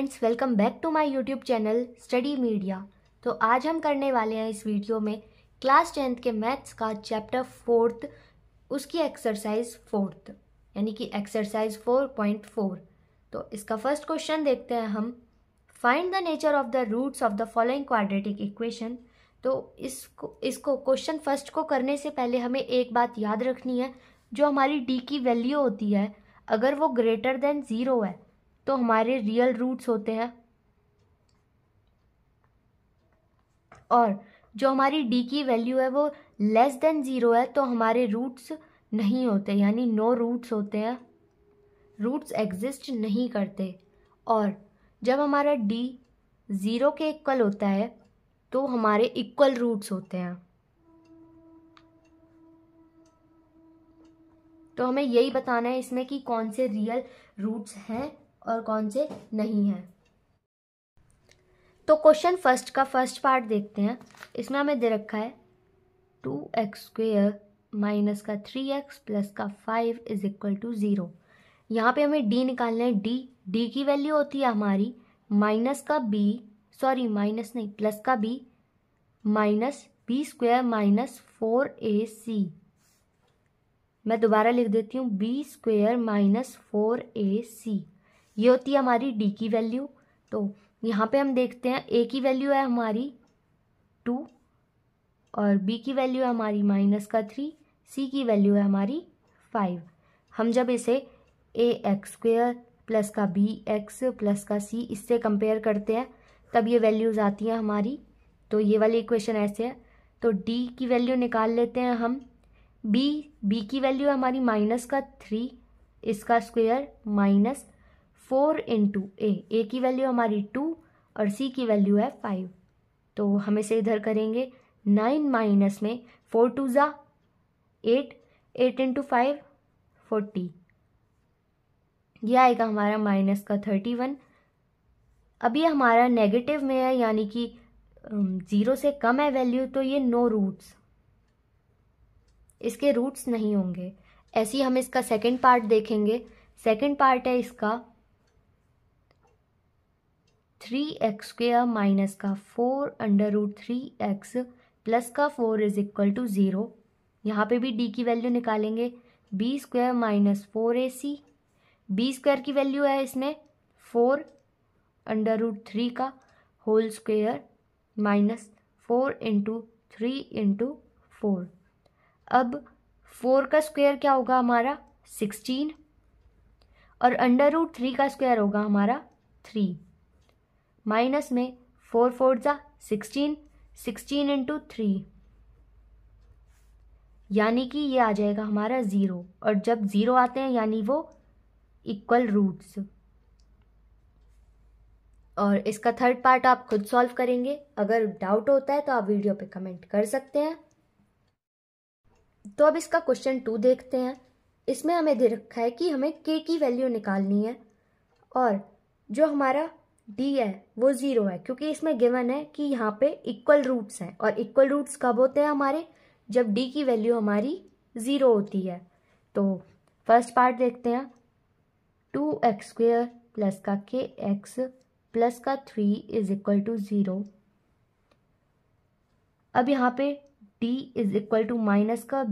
Students, welcome back to my YouTube channel study media. तो आज हम करने वाले हैं इस वीडियो में क्लास 10th के मैथ्स का चैप्टर 4th, उसकी एक्सरसाइज 4th यानी कि एक्सरसाइज 4.4। तो इसका फर्स्ट क्वेश्चन देखते हैं हम। Find the nature of the roots of the following quadratic equation. तो इसको क्वेश्चन फर्स्ट को करने से पहले हमें एक बात याद रखनी है, जो हमारी डी की वैल्यू होती है अगर वो ग्रेटर देन 0 है तो हमारे रियल रूट्स होते हैं, और जो हमारी डी की वैल्यू है वो लेस देन 0 है तो हमारे रूट्स नहीं होते, यानी नो रूट्स होते हैं, रूट्स एग्जिस्ट नहीं करते। और जब हमारा डी 0 के इक्वल होता है तो हमारे इक्वल रूट्स होते हैं। तो हमें यही बताना है इसमें कि कौन से रियल रूट्स हैं और कौन से नहीं हैं। तो क्वेश्चन फर्स्ट का फर्स्ट पार्ट देखते हैं। इसमें हमें दे रखा है 2x² माइनस का 3x प्लस का 5 इज इक्वल टू 0। यहाँ पे हमें d निकालना है। डी की वैल्यू होती है हमारी माइनस का b, सॉरी माइनस नहीं प्लस का b minus b² minus 4ac। मैं दोबारा लिख देती हूँ, b² माइनस 4ac। ये होती है हमारी डी की वैल्यू। तो यहाँ पे हम देखते हैं a की वैल्यू है हमारी 2 और b की वैल्यू है हमारी माइनस का 3, c की वैल्यू है हमारी 5। हम जब इसे ax² प्लस का bx प्लस का c इससे कंपेयर करते हैं तब ये वैल्यूज़ आती हैं हमारी। तो ये वाली इक्वेशन ऐसे है। तो d की वैल्यू निकाल लेते हैं हम। b की वैल्यू है हमारी माइनस का 3, इसका स्क्वायर माइनस 4 इंटू ए की वैल्यू हमारी 2 और c की वैल्यू है 5। तो हम इसे इधर करेंगे 9 माइनस में 4 2 ज़ा 8, 8 इंटू 5 40। यह आएगा हमारा माइनस का 31। अब ये हमारा नेगेटिव में है यानी कि 0 से कम है वैल्यू, तो ये नो रूट्स, इसके रूट्स नहीं होंगे। ऐसे ही हम इसका सेकंड पार्ट देखेंगे। सेकंड पार्ट है इसका 3x² माइनस का 4√3x प्लस का 4 इज इक्वल टू 0। यहाँ पे भी d की वैल्यू निकालेंगे, b² माइनस 4ac। b² की वैल्यू है इसमें 4√3 का whole square minus 4 into 3 into 4। अब 4 का स्क्वायर क्या होगा हमारा 16 और √3 का स्क्वायर होगा हमारा 3। माइनस में 4 4 ज़ा 16, 16 इंटू 3 यानी कि ये आ जाएगा हमारा 0। और जब 0 आते हैं यानी वो इक्वल रूट्स। और इसका थर्ड पार्ट आप खुद सॉल्व करेंगे। अगर डाउट होता है तो आप वीडियो पे कमेंट कर सकते हैं। तो अब इसका क्वेश्चन 2 देखते हैं। इसमें हमें दे रखा है कि हमें k की वैल्यू निकालनी है और जो हमारा d है वो 0 है, क्योंकि इसमें गिवन है कि यहाँ पे इक्वल रूट्स हैं। और इक्वल रूट्स कब होते हैं हमारे, जब d की वैल्यू हमारी 0 होती है। तो फर्स्ट पार्ट देखते हैं 2x² प्लस का kx प्लस का 3 इज इक्वल टू 0। अब यहाँ पे d is equal to minus का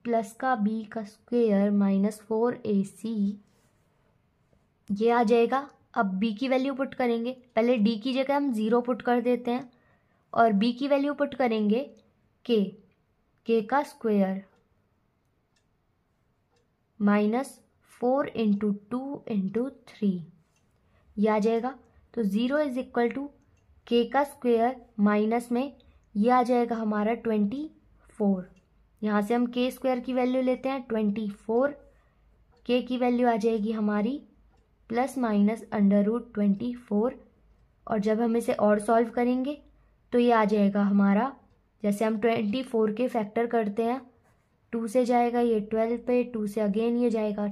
प्लस का b का स्क्वायर माइनस 4ac, ये आ जाएगा। अब b की वैल्यू पुट करेंगे। पहले d की जगह हम 0 पुट कर देते हैं और b की वैल्यू पुट करेंगे k का स्क्वायर माइनस 4 इंटू 2 इंटू 3, ये आ जाएगा। तो 0 इज इक्वल टू k का स्क्वायर माइनस में ये आ जाएगा हमारा 24। यहाँ से हम k² की वैल्यू लेते हैं 24, k की वैल्यू आ जाएगी हमारी प्लस माइनस √24। और जब हम इसे और सॉल्व करेंगे तो ये आ जाएगा हमारा, जैसे हम 24 के फैक्टर करते हैं, 2 से जाएगा ये 12 पे, 2 से अगेन ये जाएगा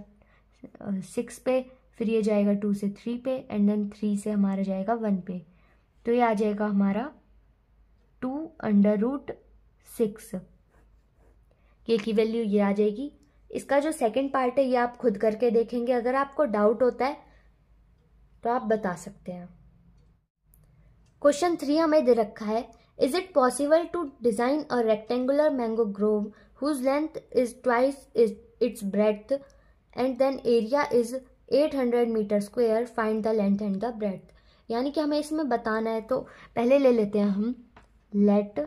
6 पे, फिर ये जाएगा 2 से 3 पे एंड देन 3 से हमारा जाएगा 1 पे। तो ये आ जाएगा हमारा 2√6। के की वैल्यू ये आ जाएगी। इसका जो सेकंड पार्ट है ये आप खुद करके देखेंगे। अगर आपको डाउट होता है तो आप बता सकते हैं। क्वेश्चन 3 हमें दे रखा है, is it possible to design a rectangular mango grove whose length is twice its breadth and then area is 800 meter square, find the length and the breadth. यानी कि हमें इसमें बताना है, तो पहले ले लेते हैं हम let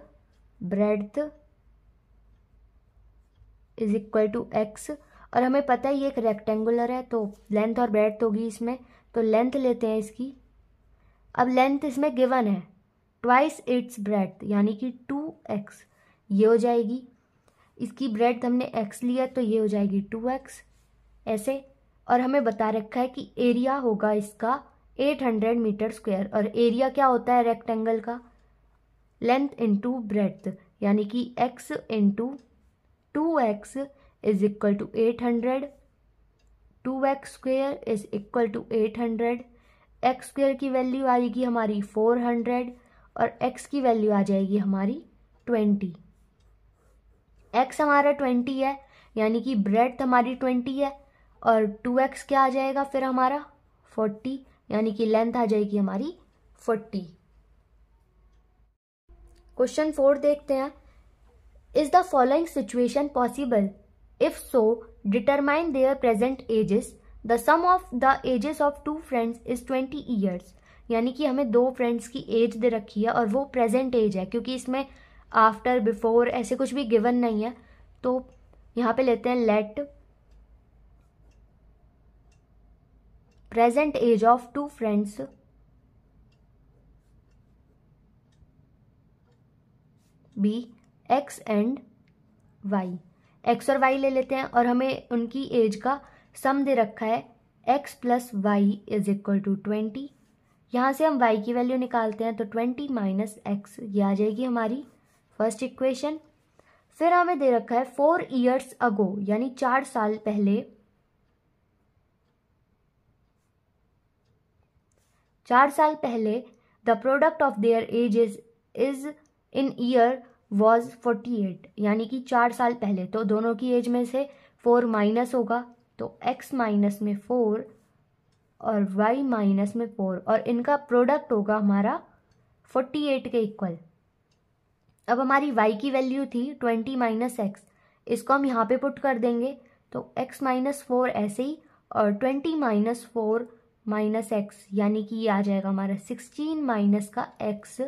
breadth is equal to x, और हमें पता है ये एक रेक्टेंगुलर है तो लेंथ और ब्रेड्थ होगी इसमें, तो लेंथ लेते हैं इसकी। अब लेंथ इसमें गिवन है ट्वाइस इट्स ब्रेड्थ यानी कि 2x, ये हो जाएगी। इसकी ब्रेड्थ हमने x लिया तो ये हो जाएगी 2x ऐसे। और हमें बता रखा है कि एरिया होगा इसका 800 मीटर स्क्वायर, और एरिया क्या होता है रेक्टेंगल का, लेंथ इंटू ब्रेड्थ, यानी कि x into 2x is equal to 800, 2x square is equal to 800, x square की वैल्यू आएगी हमारी 400 और x की वैल्यू आ जाएगी हमारी 20। x हमारा 20 है यानी कि ब्रेड्थ हमारी 20 है, और 2x क्या आ जाएगा फिर हमारा 40, यानी कि लेंथ आ जाएगी हमारी 40। क्वेश्चन 4 देखते हैं, is the following situation possible, if so determine their present ages, the sum of the ages of 2 friends is 20 years. यानी कि हमें 2 फ्रेंड्स की एज दे रखी है और वो प्रेजेंट एज है, क्योंकि इसमें आफ्टर बिफोर ऐसे कुछ भी गिवन नहीं है, तो यहाँ पे लेते हैं let present age of 2 friends be x and y. X और वाई ले लेते हैं और हमें उनकी एज का सम दे रखा है x plus y is equal to 20। यहाँ से हम y की वैल्यू निकालते हैं तो 20 माइनस एक्स, ये आ जाएगी हमारी फर्स्ट इक्वेशन। फिर हमें दे रखा है 4 ईयर्स अगो, यानी 4 साल पहले, 4 साल पहले the product of their edges is in year was 48, यानी कि 4 साल पहले, तो दोनों की एज में से 4 माइनस होगा तो x माइनस में 4 और y माइनस में 4, और इनका प्रोडक्ट होगा हमारा 48 के इक्वल। अब हमारी y की वैल्यू थी 20 माइनस एक्स, इसको हम यहाँ पे पुट कर देंगे तो x माइनस 4 ऐसे ही, और 20 माइनस 4 माइनस एक्स, यानी कि ये आ जाएगा हमारा 16 माइनस का x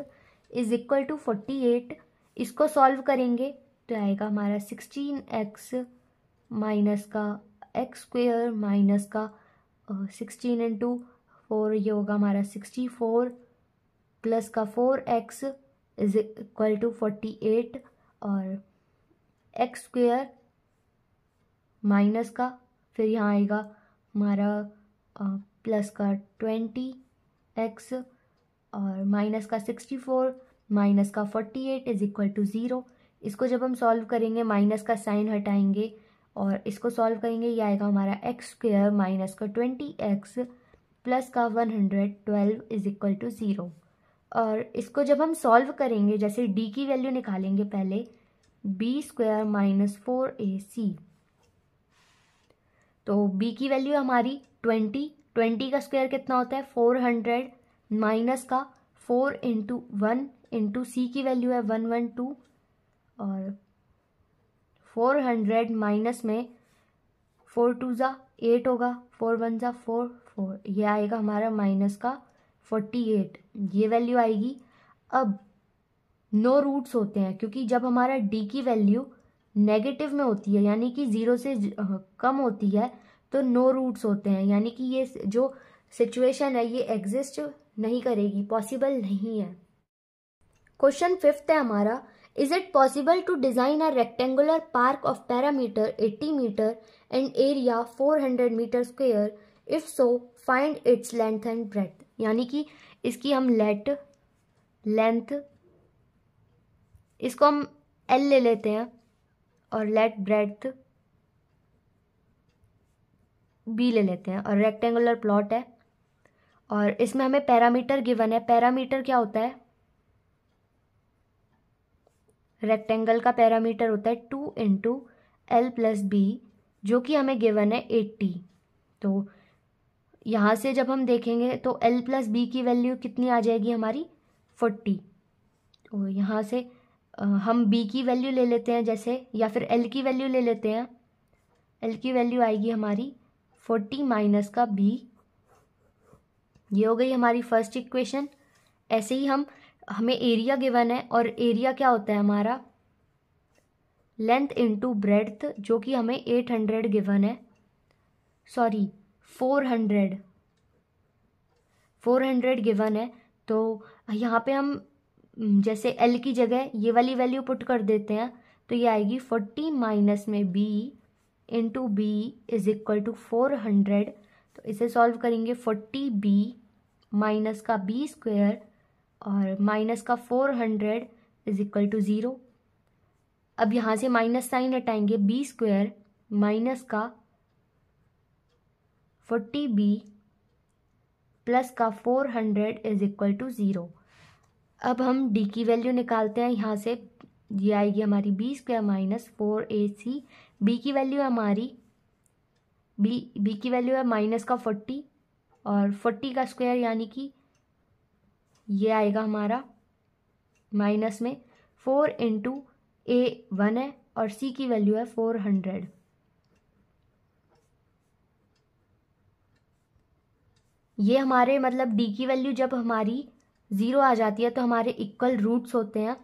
इज इक्वल टू 48। इसको सॉल्व करेंगे तो आएगा हमारा 16x माइनस का एक्स स्क्वेयर माइनस का 16 इंटू 4, ये होगा हमारा 64 प्लस का 4x इज इक्वल टू 48, और एक्स स्क्वेयर माइनस का फिर यहाँ आएगा हमारा प्लस का 20x और माइनस का 64 माइनस का 48 इज इक्वल टू 0। इसको जब हम सॉल्व करेंगे माइनस का साइन हटाएंगे और इसको सॉल्व करेंगे, ये आएगा हमारा एक्स स्क्वेयर माइनस का 20x प्लस का 112 इज इक्वल टू 0। और इसको जब हम सॉल्व करेंगे, जैसे d की वैल्यू निकालेंगे पहले, b स्क्वायर माइनस 4ac, तो b की वैल्यू हमारी 20 का स्क्वायर कितना होता है 400 माइनस का 4 इंटू 1 इंटू सी की वैल्यू है 112, और 400 माइनस में 4 टू ज़ा 8 होगा, 4 वन ज़ा 4, 4, ये आएगा हमारा माइनस का 48, ये वैल्यू आएगी। अब नो रूट्स होते हैं, क्योंकि जब हमारा d की वैल्यू नेगेटिव में होती है यानी कि 0 से कम होती है तो नो रूट्स होते हैं, यानी कि ये जो सिचुएशन है ये एग्जिस्ट नहीं करेगी, पॉसिबल नहीं है। क्वेश्चन 5 है हमारा, is it possible to design a rectangular park of parameter 80 meter and area 400 meter square, if so find its length and breadth. यानी कि इसकी हम लेंथ इसको हम L ले लेते हैं और लेट ब्रेड्थ B ले लेते हैं, और रेक्टेंगुलर प्लॉट है और इसमें हमें पैरामीटर गिवन है। पैरामीटर क्या होता है, रेक्टेंगल का पैरामीटर होता है 2 इंटू L प्लस बी, जो कि हमें गिवन है 80। तो यहाँ से जब हम देखेंगे तो l प्लस बी की वैल्यू कितनी आ जाएगी हमारी 40। तो यहाँ से हम b की वैल्यू ले लेते हैं जैसे, या फिर l की वैल्यू ले लेते हैं। l की वैल्यू आएगी हमारी 40 माइनस का b। ये हो गई हमारी फर्स्ट इक्वेशन। ऐसे ही हमें एरिया गिवन है, और एरिया क्या होता है हमारा लेंथ इनटू ब्रेड्थ, जो कि हमें 800 गिवन है, सॉरी 400 गिवन है। तो यहाँ पे हम जैसे l की जगह ये वाली वैल्यू पुट कर देते हैं, तो ये आएगी 40 माइनस में b into B is equal to 400। तो इसे सॉल्व करेंगे, 40b माइनस का b स्क्वायर और माइनस का 400 इज इक्वल टू 0। अब यहाँ से माइनस साइन हटाएंगे, b स्क्वायर माइनस का 40b प्लस का 400 इज इक्वल टू 0। अब हम d की वैल्यू निकालते हैं। यहाँ से ये आएगी हमारी b square minus 4ac। b की वैल्यू है हमारी b की वैल्यू है माइनस का 40, और 40 का स्क्वायर यानी कि ये आएगा हमारा माइनस में 4 इंटू a 1 है और c की वैल्यू है 400। ये हमारे मतलब d की वैल्यू जब हमारी 0 आ जाती है तो हमारे इक्वल रूट्स होते हैं।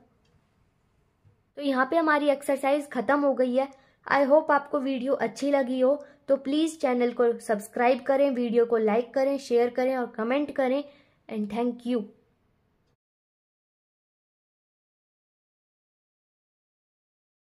तो यहाँ पे हमारी एक्सरसाइज ख़त्म हो गई है। आई होप आपको वीडियो अच्छी लगी हो, तो प्लीज़ चैनल को सब्सक्राइब करें, वीडियो को लाइक करें, शेयर करें और कमेंट करें। And thank you.